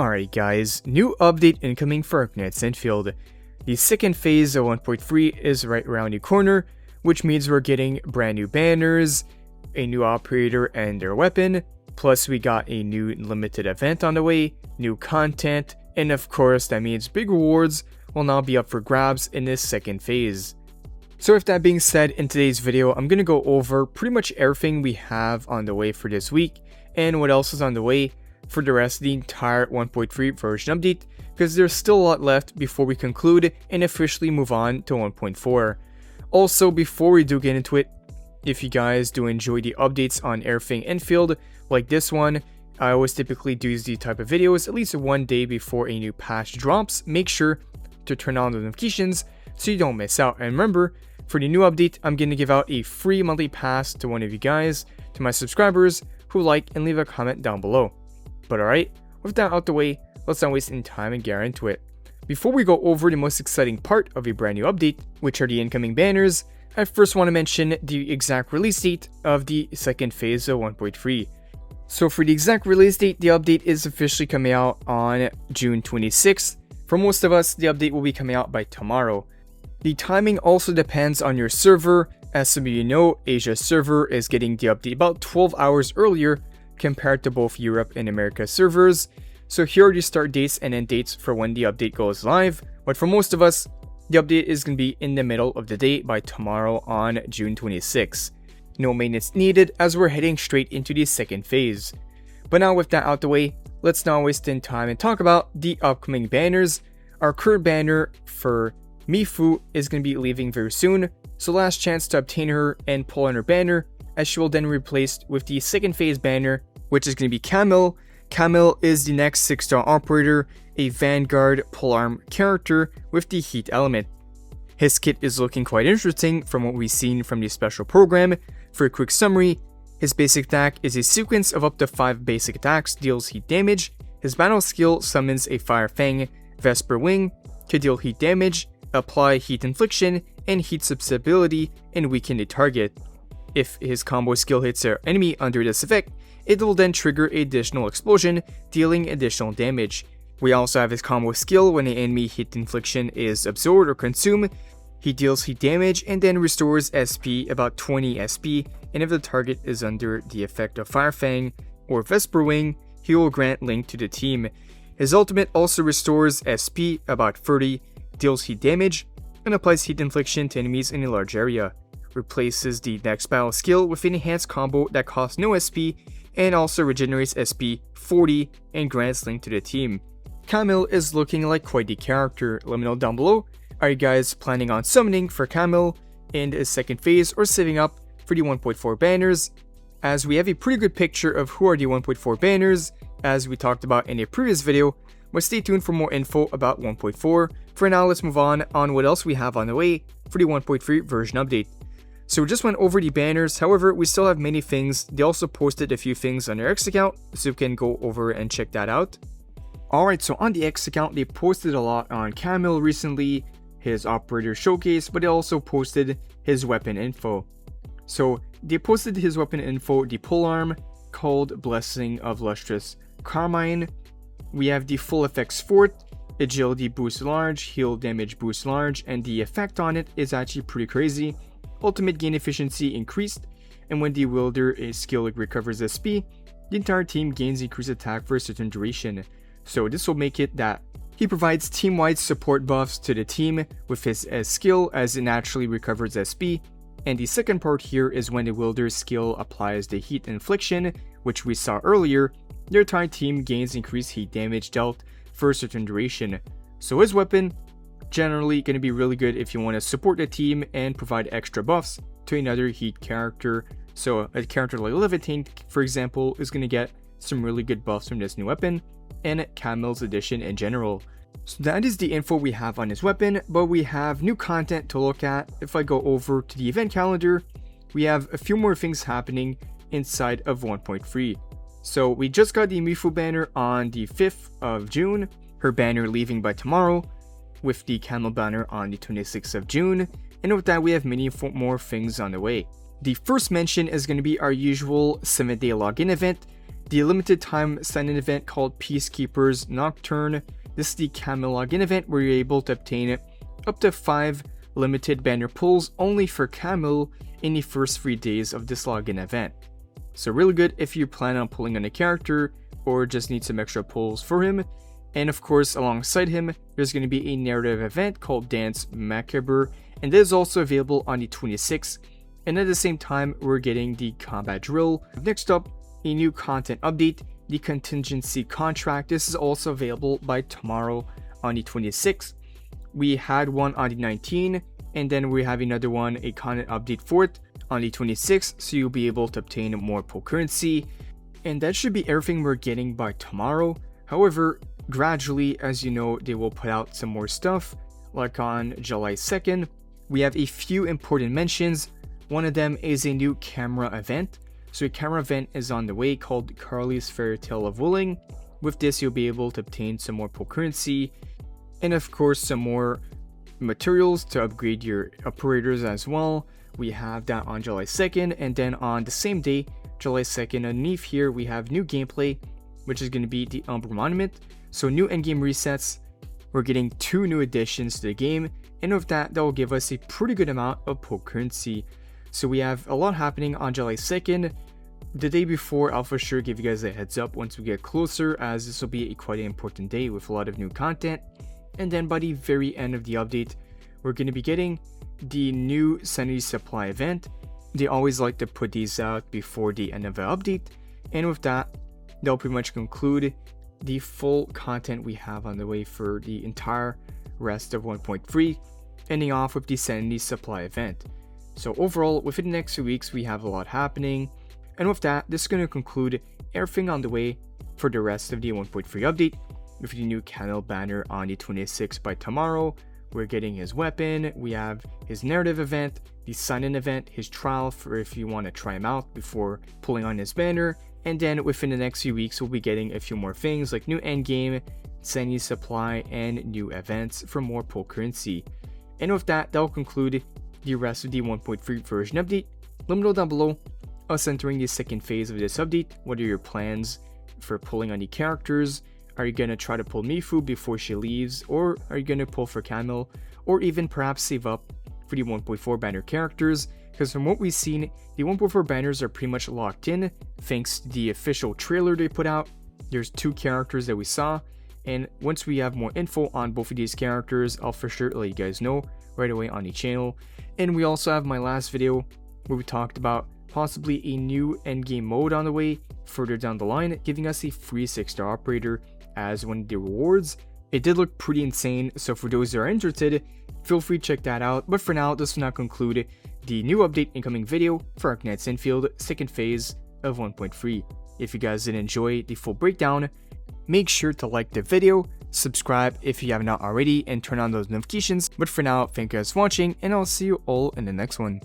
Alright guys, new update incoming for Arknights Endfield. The second phase of 1.3 is right around the corner, which means we're getting brand new banners, a new operator and their weapon, plus we got a new limited event on the way, new content, and of course that means big rewards will now be up for grabs in this second phase. So with that being said, in today's video I'm going to go over pretty much everything we have on the way for this week and what else is on the way for the rest of the entire 1.3 version update, because there's still a lot left before we conclude and officially move on to 1.4. Also, before we do get into it, if you guys do enjoy the updates on Arknights Endfield like this one, I always typically do these type of videos at least one day before a new patch drops. Make sure to turn on the notifications so you don't miss out. And remember, for the new update, I'm going to give out a free monthly pass to one of you guys, to my subscribers who like and leave a comment down below. But alright, with that out the way, let's not waste any time and get into it. Before we go over the most exciting part of a brand new update, which are the incoming banners, I first want to mention the exact release date of the second phase of 1.3. So for the exact release date, the update is officially coming out on June 26th. For most of us, the update will be coming out by tomorrow. The timing also depends on your server. As some of you know, Asia's server is getting the update about 12 hours earlier compared to both Europe and America servers. So here are the start dates and end dates for when the update goes live. But for most of us, the update is going to be in the middle of the day by tomorrow on June 26th. No maintenance needed as we're heading straight into the second phase. But now with that out the way, let's not waste any time and talk about the upcoming banners. Our current banner for Mifu is going to be leaving very soon, so last chance to obtain her and pull on her banner, as she will then be replaced with the second phase banner, which is going to be Camille. Camille is the next 6-star operator, a Vanguard polearm character with the heat element. His kit is looking quite interesting from what we've seen from the special program. For a quick summary, his basic attack is a sequence of up to 5 basic attacks, deals heat damage. His battle skill summons a Fire Fang Vesper Wing to deal heat damage, apply heat infliction and heat susceptibility, and weaken a target. If his combo skill hits an enemy under this effect, it will then trigger an additional explosion, dealing additional damage. We also have his combo skill when an enemy heat infliction is absorbed or consumed. He deals heat damage and then restores SP about 20 SP, and if the target is under the effect of Fire Fang or Vesper Wing, he will grant link to the team. His ultimate also restores SP about 30, deals heat damage, and applies heat infliction to enemies in a large area. Replaces the next battle skill with an enhanced combo that costs no SP and also regenerates SP 40 and grants link to the team. Camille is looking like quite the character. Let me know down below, are you guys planning on summoning for Camille in the second phase or saving up for the 1.4 banners? As we have a pretty good picture of who are the 1.4 banners as we talked about in a previous video, but stay tuned for more info about 1.4. For now, let's move on what else we have on the way for the 1.3 version update. So we just went over the banners, however, we still have many things. They also posted a few things on their X account, so you can go over and check that out. Alright, so on the X account, they posted a lot on Camille recently, his operator showcase, but they also posted his weapon info. So they posted his weapon info, the polearm called Blessing of Lustrous Carmine. We have the full effects fort, agility boost large, heal damage boost large, and the effect on it is actually pretty crazy. Ultimate gain efficiency increased, and when the wielder a skill recovers SP, the entire team gains increased attack for a certain duration. So this will make it that he provides team-wide support buffs to the team with his skill as it naturally recovers SP. And the second part here is when the wielder's skill applies the heat infliction, which we saw earlier, their entire team gains increased heat damage dealt for a certain duration. So his weapon, generally going to be really good if you want to support the team and provide extra buffs to another heat character. So a character like Levitate, for example, is going to get some really good buffs from this new weapon, and Camille's edition in general. So that is the info we have on his weapon, but we have new content to look at. If I go over to the event calendar, we have a few more things happening inside of 1.3. So we just got the Mifu banner on the 5th of June, her banner leaving by tomorrow, with the Camille banner on the 26th of June, and with that we have many more things on the way. The first mention is going to be our usual 7-day login event. the limited time sign-in event called Peacekeepers Nocturne. This is the Camille login event where you're able to obtain up to 5 limited banner pulls only for Camille in the first 3 days of this login event. So really good if you plan on pulling on a character or just need some extra pulls for him. And of course, alongside him, there's going to be a narrative event called Dance Macabre, and this is also available on the 26th. And at the same time, we're getting the combat drill. Next up, a new content update, the contingency contract. This is also available by tomorrow on the 26th. We had one on the 19th, and then we have another one, a content update for it on the 26th, so you'll be able to obtain more pull currency. And that should be everything we're getting by tomorrow. However, gradually, as you know, they will put out some more stuff. Like on July 2nd, we have a few important mentions. One of them is a new camera event. So a camera event is on the way called Carly's Fairy Tale of Willing. With this, you'll be able to obtain some more pull currency, and of course some more materials to upgrade your operators as well. We have that on July 2nd, and then on the same day, July 2nd, underneath here we have new gameplay, which is going to be the Umber Monument. So new endgame resets, we're getting 2 new additions to the game, and with that will give us a pretty good amount of pull currency. So we have a lot happening on July 2nd. The day before, I'll for sure give you guys a heads up once we get closer, as this will be quite an important day with a lot of new content. And then by the very end of the update, we're going to be getting the new sanity supply event. They always like to put these out before the end of the update, and with that, they'll pretty much conclude the full content we have on the way for the entire rest of 1.3, ending off with the sanity supply event. So overall, within the next few weeks, we have a lot happening. And with that, this is going to conclude everything on the way for the rest of the 1.3 update. With the new Camille banner on the 26th by tomorrow, we're getting his weapon, we have his narrative event, the sign-in event, his trial for if you want to try him out before pulling on his banner. And then within the next few weeks, we'll be getting a few more things like new endgame, sanity supply, and new events for more pull currency. And with that, that'll conclude the rest of the 1.3 version update. Let me know down below, us entering the second phase of this update, what are your plans for pulling on the characters? Are you gonna try to pull Mifu before she leaves, or are you gonna pull for Camille, or even perhaps save up for the 1.4 banner characters? Because from what we've seen, the 1.4 banners are pretty much locked in thanks to the official trailer they put out. There's 2 characters that we saw, and once we have more info on both of these characters, I'll for sure let you guys know right away on the channel. And we also have my last video where we talked about possibly a new endgame mode on the way further down the line, giving us a free 6-star operator as one of the rewards. It did look pretty insane, so for those that are interested, feel free to check that out. But for now, this will now conclude the new update incoming video for Arknights Endfield second phase of 1.3. If you guys did enjoy the full breakdown, make sure to like the video, subscribe if you have not already, and turn on those notifications. But for now, thank you guys for watching, and I'll see you all in the next one.